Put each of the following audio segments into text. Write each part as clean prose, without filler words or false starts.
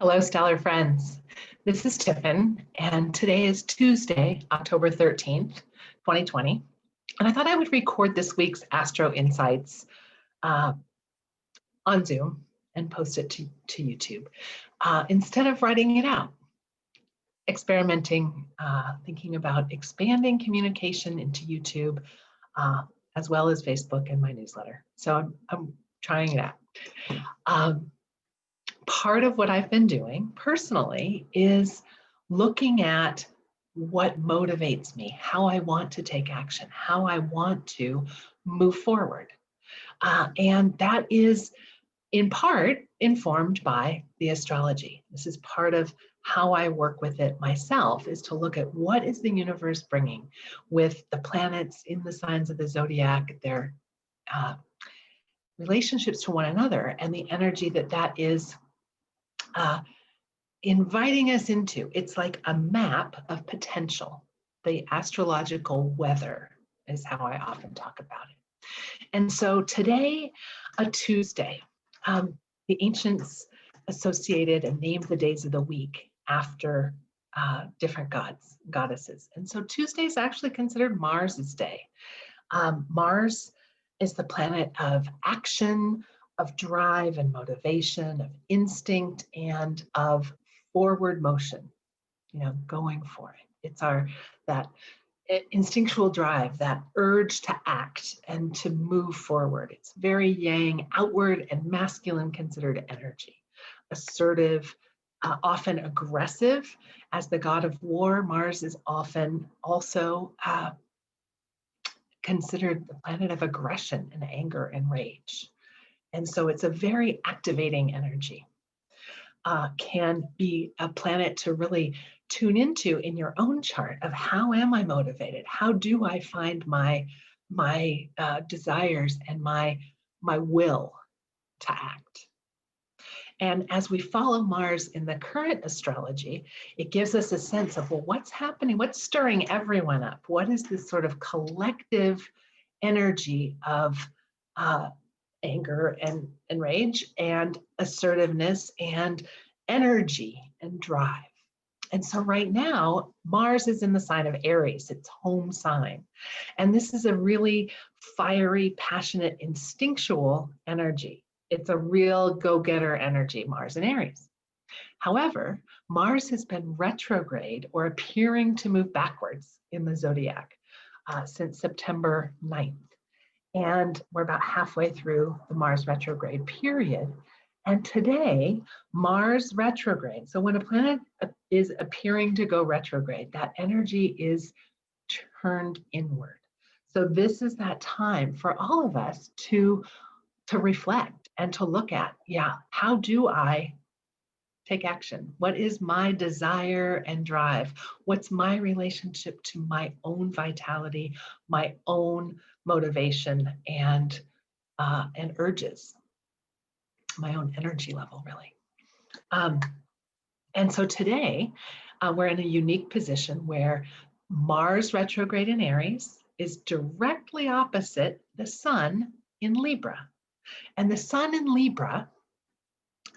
Hello, stellar friends. This is Tiffin, and today is Tuesday, October 13th, 2020. And I thought I would record this week's Astro Insights uh, on Zoom and post it to YouTube instead of writing it out, experimenting, thinking about expanding communication into YouTube uh, as well as Facebook and my newsletter. So I'm trying it out. Part of what I've been doing personally is looking at what motivates me, how I want to take action, how I want to move forward. And that is in part informed by the astrology. This is part of how I work with it myself, is to look at what is the universe bringing with the planets in the signs of the zodiac, their relationships to one another, and the energy that is inviting us into. It's like a map of potential. The astrological weather is how I often talk about it. And so today, a Tuesday, the ancients associated and named the days of the week after different gods, goddesses. And so Tuesday is actually considered Mars's day. Mars is the planet of action, of drive and motivation, of instinct, and of forward motion, going for it. It's that instinctual drive, that urge to act and to move forward. It's very yang, outward and masculine considered energy. Assertive, often aggressive. As the god of war, Mars is often also considered the planet of aggression and anger and rage. And so it's a very activating energy. Can be a planet to really tune into in your own chart of how am I motivated? How do I find my desires and my will to act? And as we follow Mars in the current astrology, it gives us a sense of, well, what's happening? What's stirring everyone up? What is this sort of collective energy of anger and rage and assertiveness and energy and drive? And so right now, Mars is in the sign of Aries, its home sign. And this is a really fiery, passionate, instinctual energy. It's a real go-getter energy, Mars and Aries. However, Mars has been retrograde or appearing to move backwards in the zodiac since September 9th. And we're about halfway through the Mars retrograde period. And today, Mars retrograde. So when a planet is appearing to go retrograde, that energy is turned inward. So this is that time for all of us to reflect and to look at, how do I take action? What is my desire and drive? What's my relationship to my own vitality, my own motivation and urges, my own energy level, really. And so today, we're in a unique position where Mars retrograde in Aries is directly opposite the Sun in Libra. And the Sun in Libra,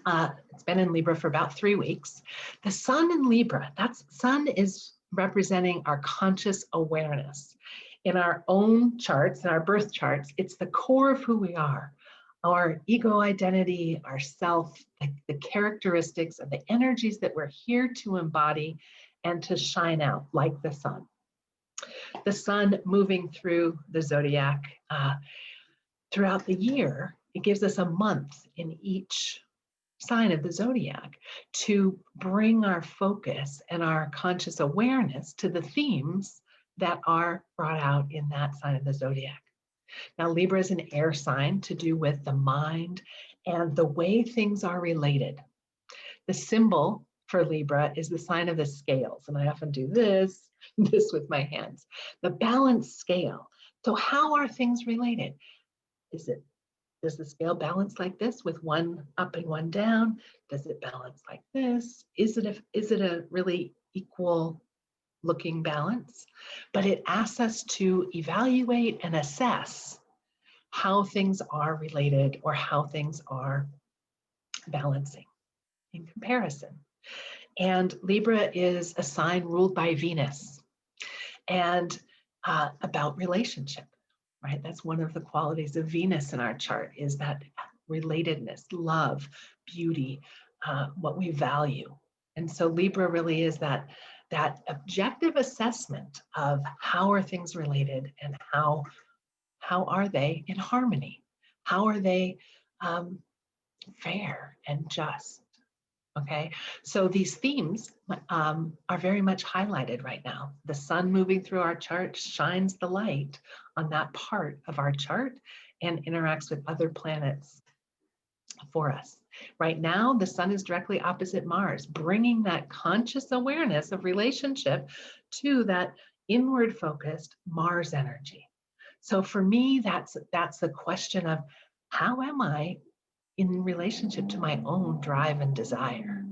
it's been in Libra for about 3 weeks. The Sun in Libra, Sun is representing our conscious awareness. In our own charts, in our birth charts, it's the core of who we are. Our ego identity, our self, the characteristics of the energies that we're here to embody and to shine out like the sun. The sun moving through the zodiac throughout the year, it gives us a month in each sign of the zodiac to bring our focus and our conscious awareness to the themes that are brought out in that sign of the zodiac. Now, Libra is an air sign to do with the mind and the way things are related. The symbol for Libra is the sign of the scales, and I often do this with my hands. The balanced scale. So how are things related? Does the scale balance like this with one up and one down? Does it balance like this? Is it a really equal looking balance? But it asks us to evaluate and assess how things are related or how things are balancing. in comparison. And Libra is a sign ruled by Venus and about relationship, right? That's one of the qualities of Venus in our chart, is that relatedness, love, beauty, what we value. And so Libra really is that objective assessment of how are things related and how are they in harmony? How are they fair and just? Okay, so these themes are very much highlighted right now. The sun moving through our chart shines the light on that part of our chart and interacts with other planets for us. Right now, the sun is directly opposite Mars, bringing that conscious awareness of relationship to that inward focused Mars energy. So for me, that's the question of how am I in relationship to my own drive and desire?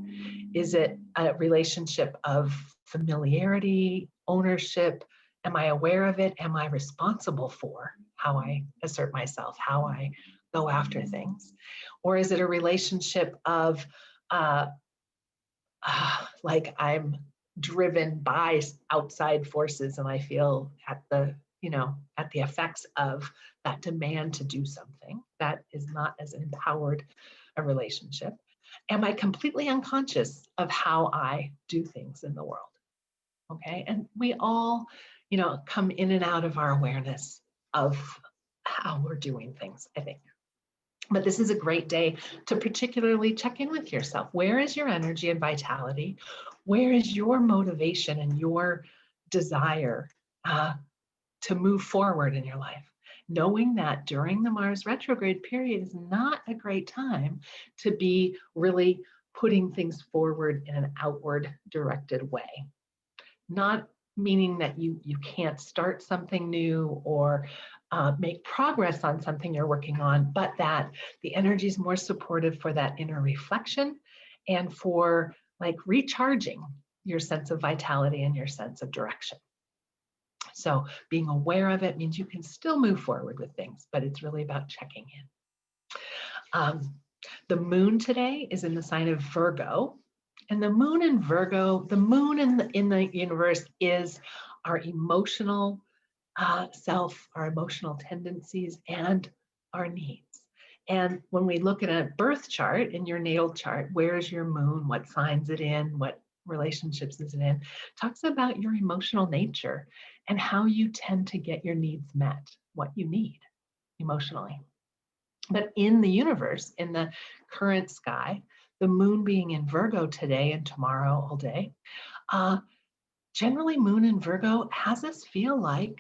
Is it a relationship of familiarity, ownership? Am I aware of it? Am I responsible for how I assert myself, how I go after things? Or is it a relationship of like I'm driven by outside forces and I feel at the effects of that demand to do something that is not as empowered a relationship? Am I completely unconscious of how I do things in the world? Okay, and we all, come in and out of our awareness of how we're doing things, I think. But this is a great day to particularly check in with yourself. Where is your energy and vitality? Where is your motivation and your desire to move forward in your life? Knowing that during the Mars retrograde period is not a great time to be really putting things forward in an outward directed way. Not meaning that you can't start something new or make progress on something you're working on, but that the energy is more supportive for that inner reflection and for like recharging your sense of vitality and your sense of direction. So being aware of it means you can still move forward with things, but it's really about checking in. The moon today is in the sign of Virgo. And the moon in Virgo, the moon in the universe is our emotional self, our emotional tendencies, and our needs. And when we look at a birth chart, in your natal chart, where's your moon? What signs it in? What relationships is it in? Talks about your emotional nature and how you tend to get your needs met, what you need emotionally. But in the universe, in the current sky, the moon being in Virgo today and tomorrow all day, generally moon in Virgo has us feel like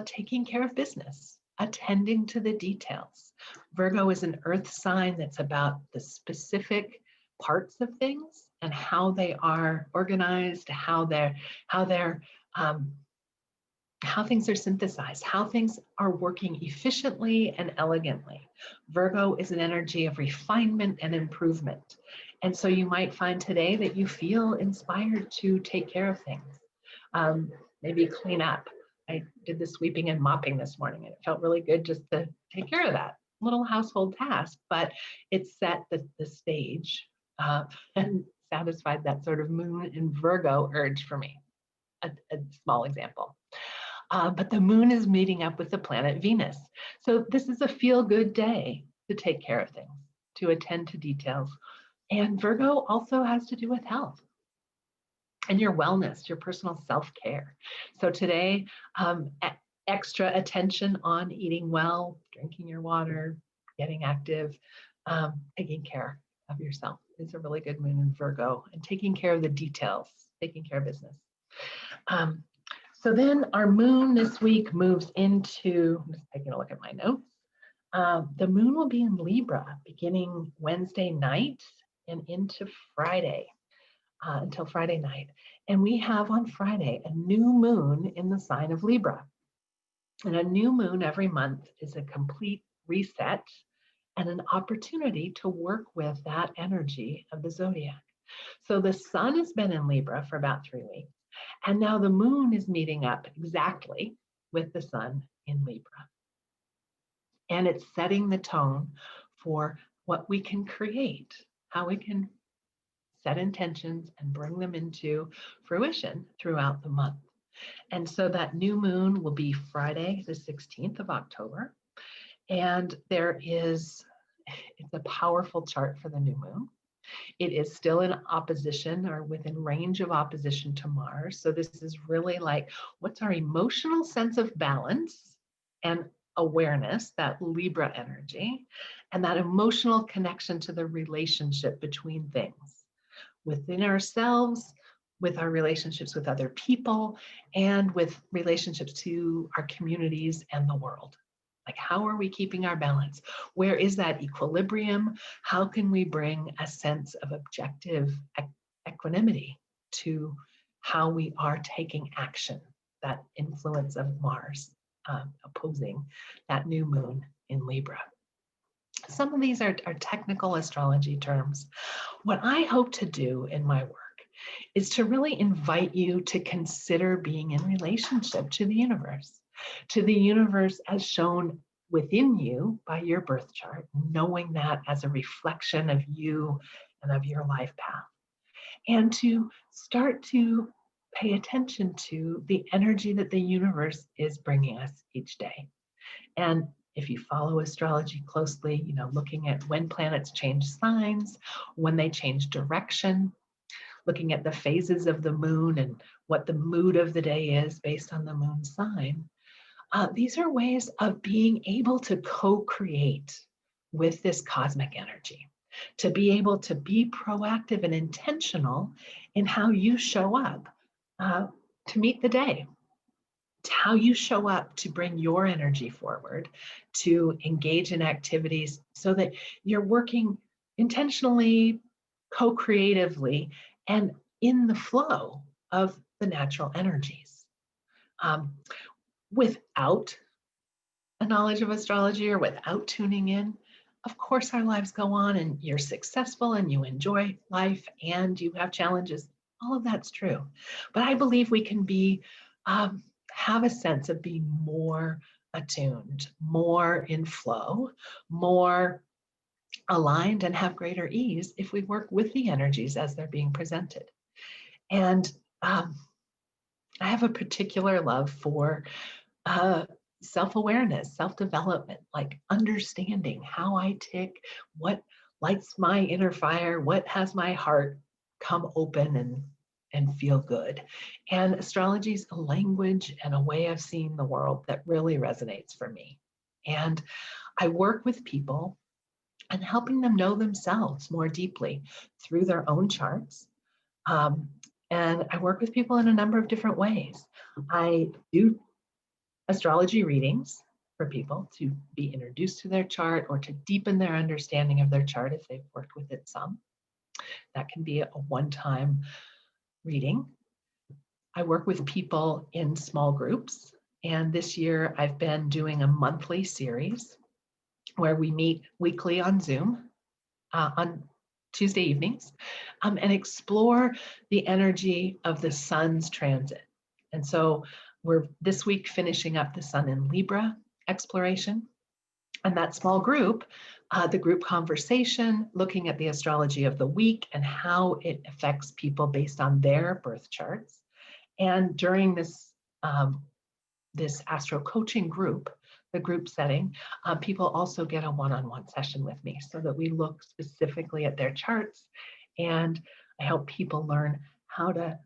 taking care of business, attending to the details. Virgo is an earth sign that's about the specific parts of things and how they are organized, how things are synthesized, how things are working efficiently and elegantly. Virgo is an energy of refinement and improvement. And so you might find today that you feel inspired to take care of things, maybe clean up. I did the sweeping and mopping this morning, and it felt really good just to take care of that little household task, but it set the stage and satisfied that sort of moon in Virgo urge for me. A small example. But the moon is meeting up with the planet Venus. So this is a feel-good day to take care of things, to attend to details. And Virgo also has to do with health and your wellness, your personal self-care. So today, extra attention on eating well, drinking your water, getting active, taking care of yourself is a really good moon in Virgo, and taking care of the details, taking care of business. So then our moon this week moves into, I'm just taking a look at my notes. The moon will be in Libra beginning Wednesday night and into Friday, until Friday night. And we have on Friday a new moon in the sign of Libra. And a new moon every month is a complete reset and an opportunity to work with that energy of the zodiac. So the sun has been in Libra for about 3 weeks. And now the moon is meeting up exactly with the sun in Libra. And it's setting the tone for what we can create, how we can set intentions, and bring them into fruition throughout the month. And so that new moon will be Friday, the 16th of October. And it's a powerful chart for the new moon. It is still in opposition or within range of opposition to Mars. So this is really like, what's our emotional sense of balance and awareness, that Libra energy, and that emotional connection to the relationship between things within ourselves, with our relationships with other people, and with relationships to our communities and the world. Like, how are we keeping our balance? Where is that equilibrium? How can we bring a sense of objective equanimity to how we are taking action? That influence of Mars opposing that new moon in Libra. Some of these are technical astrology terms. What I hope to do in my work is to really invite you to consider being in relationship to the universe as shown within you by your birth chart, knowing that as a reflection of you and of your life path, and to start to pay attention to the energy that the universe is bringing us each day. And if you follow astrology closely, looking at when planets change signs, when they change direction, looking at the phases of the moon and what the mood of the day is based on the moon sign. These are ways of being able to co-create with this cosmic energy, to be able to be proactive and intentional in how you show up to meet the day, how you show up to bring your energy forward, to engage in activities so that you're working intentionally, co-creatively, and in the flow of the natural energies. Without a knowledge of astrology or without tuning in, of course our lives go on and you're successful and you enjoy life and you have challenges. All of that's true. But I believe we can be have a sense of being more attuned, more in flow, more aligned, and have greater ease if we work with the energies as they're being presented. And I have a particular love for self-awareness, self-development, like understanding how I tick, what lights my inner fire, what has my heart come open and feel good. And astrology is a language and a way of seeing the world that really resonates for me. And I work with people and helping them know themselves more deeply through their own charts. And I work with people in a number of different ways. I do astrology readings for people to be introduced to their chart or to deepen their understanding of their chart if they've worked with it some. That can be a one-time reading. I work with people in small groups, and this year I've been doing a monthly series where we meet weekly on Zoom on Tuesday evenings and explore the energy of the sun's transit. And so we're this week finishing up the sun in Libra exploration. And that small group, the group conversation, looking at the astrology of the week and how it affects people based on their birth charts. And during this Astro coaching group, the group setting, people also get a one-on-one session with me so that we look specifically at their charts, and I help people learn how to,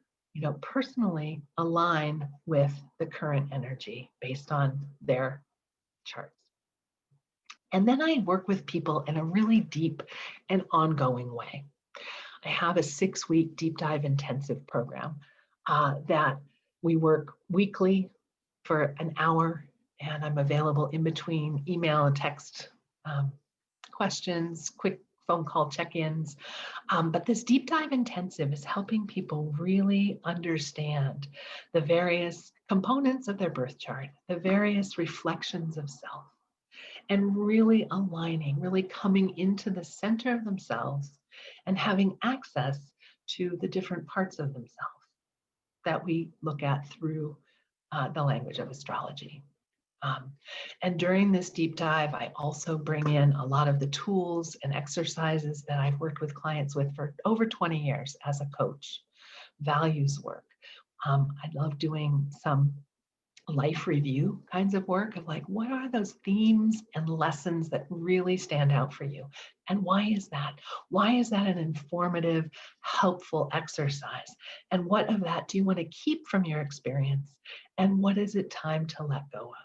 personally align with the current energy based on their charts. And then I work with people in a really deep and ongoing way. I have a 6-week deep dive intensive program that we work weekly for an hour, and I'm available in between email and text questions, quick phone call check-ins. But this deep dive intensive is helping people really understand the various components of their birth chart, the various reflections of self, and really aligning, really coming into the center of themselves and having access to the different parts of themselves that we look at through the language of astrology. Um, and during this deep dive, I also bring in a lot of the tools and exercises that I've worked with clients with for over 20 years as a coach, values work. I love doing some life review kinds of work of like, what are those themes and lessons that really stand out for you? And why is that? Why is that an informative, helpful exercise? And what of that do you want to keep from your experience? And what is it time to let go of?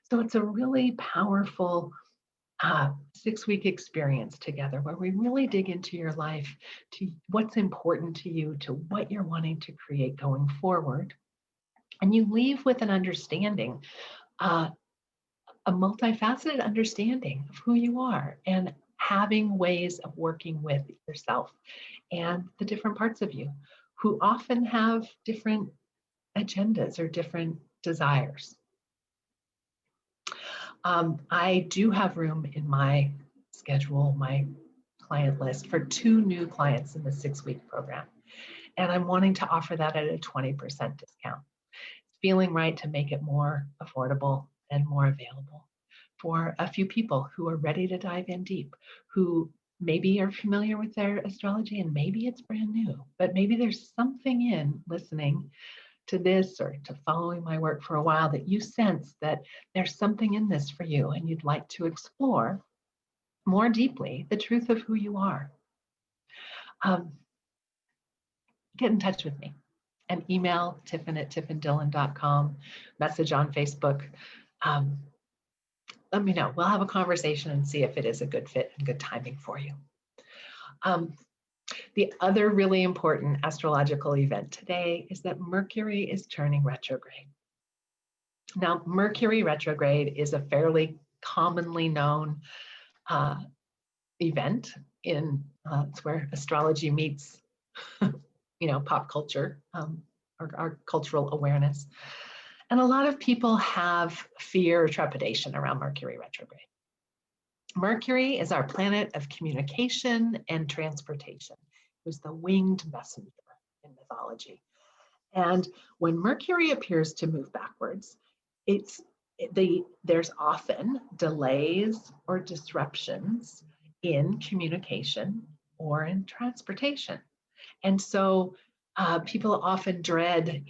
So it's a really powerful 6-week experience together where we really dig into your life, to what's important to you, to what you're wanting to create going forward. And you leave with an understanding, uh, a multifaceted understanding of who you are and having ways of working with yourself and the different parts of you who often have different agendas or different desires. I do have room in my schedule, my client list, for 2 new clients in the 6-week program. And I'm wanting to offer that at a 20% discount. It's feeling right to make it more affordable and more available for a few people who are ready to dive in deep, who maybe are familiar with their astrology and maybe it's brand new, but maybe there's something in listening to this or to following my work for a while that you sense that there's something in this for you and you'd like to explore more deeply the truth of who you are. Get in touch with me and email tiffin@tiffindillon.com, message on Facebook. Let me know. We'll have a conversation and see if it is a good fit and good timing for you. The other really important astrological event today is that Mercury is turning retrograde. Now, Mercury retrograde is a fairly commonly known event in it's where astrology meets, pop culture, our cultural awareness. And a lot of people have fear or trepidation around Mercury retrograde. Mercury is our planet of communication and transportation. It was the winged messenger in mythology. And when Mercury appears to move backwards, there's often delays or disruptions in communication or in transportation. And so people often dread,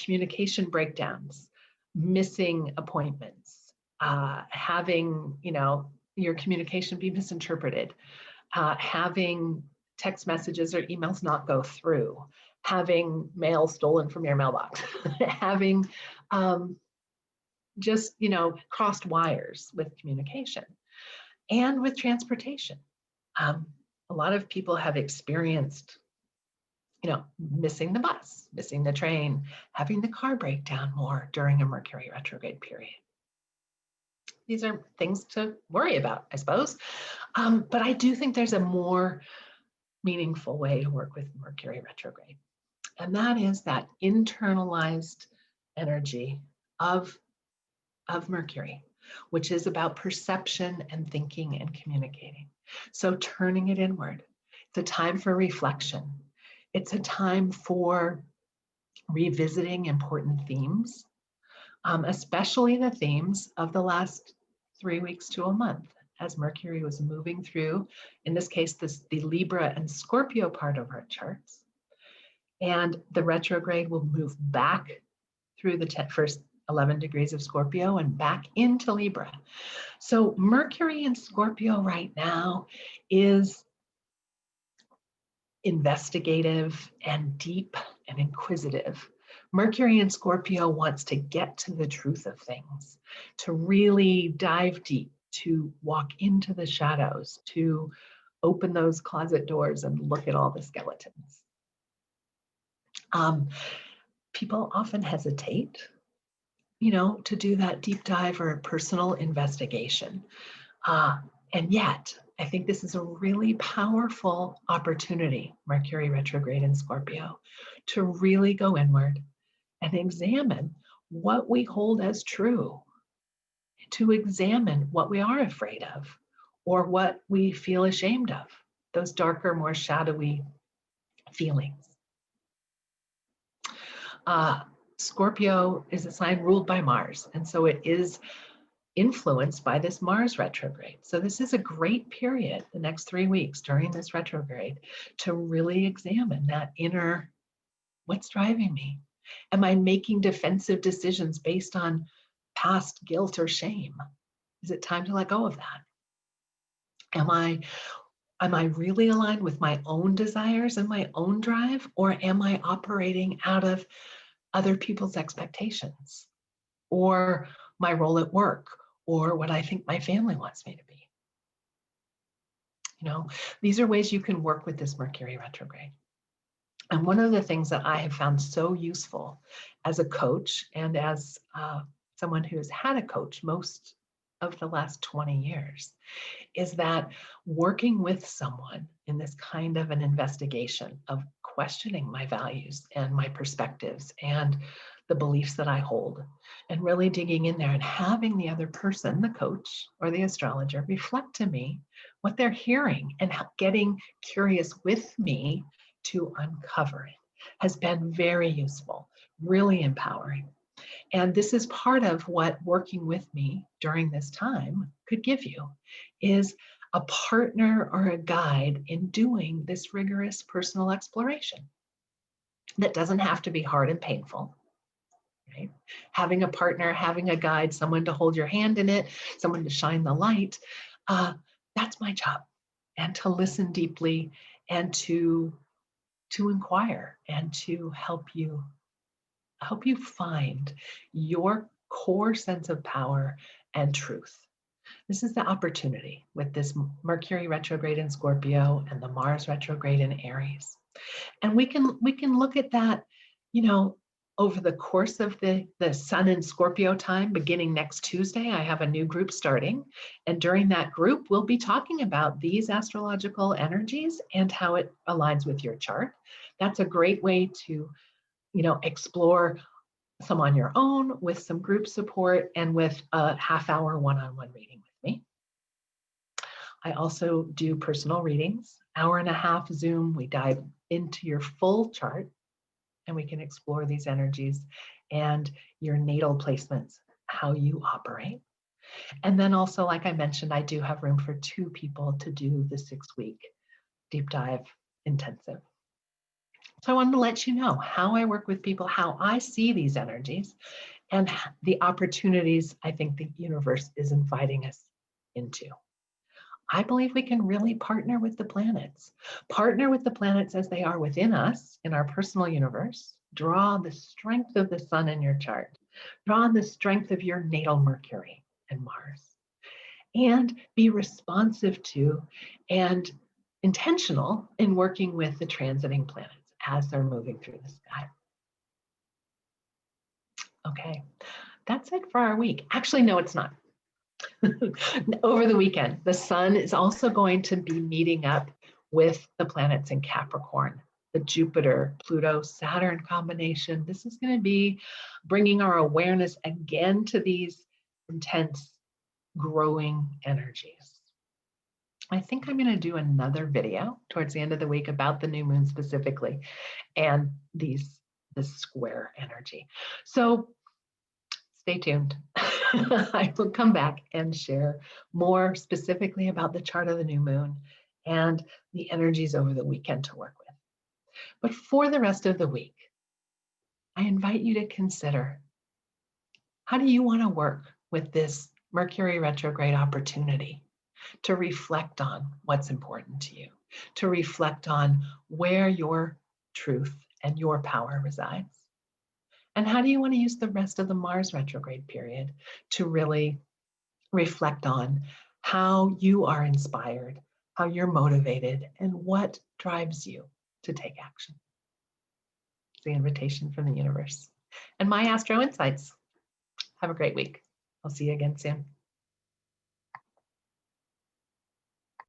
communication breakdowns, missing appointments, having, your communication be misinterpreted, having text messages or emails not go through, having mail stolen from your mailbox, having just, crossed wires with communication and with transportation. A lot of people have experienced, missing the bus, missing the train, having the car break down more during a Mercury retrograde period. These are things to worry about, I suppose. But I do think there's a more meaningful way to work with Mercury retrograde. And that is that internalized energy of Mercury, which is about perception and thinking and communicating. So turning it inward. It's a time for reflection. It's a time for revisiting important themes, especially the themes of the last 3 weeks to a month, as Mercury was moving through, in this case, the Libra and Scorpio part of our charts. And the retrograde will move back through the first 11 degrees of Scorpio and back into Libra. So Mercury in Scorpio right now is investigative and deep and inquisitive. Mercury in Scorpio wants to get to the truth of things, to really dive deep, to walk into the shadows, to open those closet doors and look at all the skeletons. People often hesitate, to do that deep dive or personal investigation. And yet, I think this is a really powerful opportunity, Mercury retrograde in Scorpio, to really go inward and examine what we hold as true, to examine what we are afraid of or what we feel ashamed of, those darker, more shadowy feelings. Scorpio is a sign ruled by Mars, and so it is influenced by this Mars retrograde. So this is a great period, the next 3 weeks during this retrograde, to really examine that inner, what's driving me? Am I making defensive decisions based on past guilt or shame? Is it time to let go of that? Am I really aligned with my own desires and my own drive, or am I operating out of other people's expectations, or my role at work, or what I think my family wants me to be? These are ways you can work with this Mercury retrograde. And one of the things that I have found so useful as a coach and as someone who has had a coach most of the last 20 years is that working with someone in this kind of an investigation of questioning my values and my perspectives and the beliefs that I hold, and really digging in there and having the other person, the coach or the astrologer, reflect to me what they're hearing and getting curious with me to uncover it has been very useful, really empowering. And this is part of what working with me during this time could give you, is a partner or a guide in doing this rigorous personal exploration that doesn't have to be hard and painful. Right? Having a partner, having a guide, someone to hold your hand in it, someone to shine the light, that's my job. And to listen deeply and to inquire and to help you find your core sense of power and truth. This is the opportunity with this Mercury retrograde in Scorpio and the Mars retrograde in Aries. And we can look at that, over the course of the Sun in Scorpio time, beginning next Tuesday. I have a new group starting. And during that group, we'll be talking about these astrological energies and how it aligns with your chart. That's a great way to, explore some on your own with some group support and with a half-hour one-on-one reading with me. I also do personal readings, hour and a half Zoom. We dive into your full chart and we can explore these energies and your natal placements, how you operate. And then also, like I mentioned, I do have room for 2 people to do the 6-week deep dive intensive. So I wanted to let you know how I work with people, how I see these energies, and the opportunities I think the universe is inviting us into. I believe we can really partner with the planets as they are within us in our personal universe. Draw the strength of the sun in your chart. Draw on the strength of your natal Mercury and Mars. And be responsive to and intentional in working with the transiting planets as they're moving through the sky. Okay, that's it for our week. Actually, no, it's not. Over the weekend, the sun is also going to be meeting up with the planets in Capricorn, the Jupiter, Pluto, Saturn combination. This is going to be bringing our awareness again to these intense, growing energies. I think I'm going to do another video towards the end of the week about the new moon specifically and this square energy. So stay tuned. I will come back and share more specifically about the chart of the new moon and the energies over the weekend to work with. But for the rest of the week, I invite you to consider, how do you want to work with this Mercury retrograde opportunity to reflect on what's important to you, to reflect on where your truth and your power resides? And how do you want to use the rest of the Mars retrograde period to really reflect on how you are inspired, how you're motivated, and what drives you to take action? It's the invitation from the universe. And my Astro Insights. Have a great week. I'll see you again soon.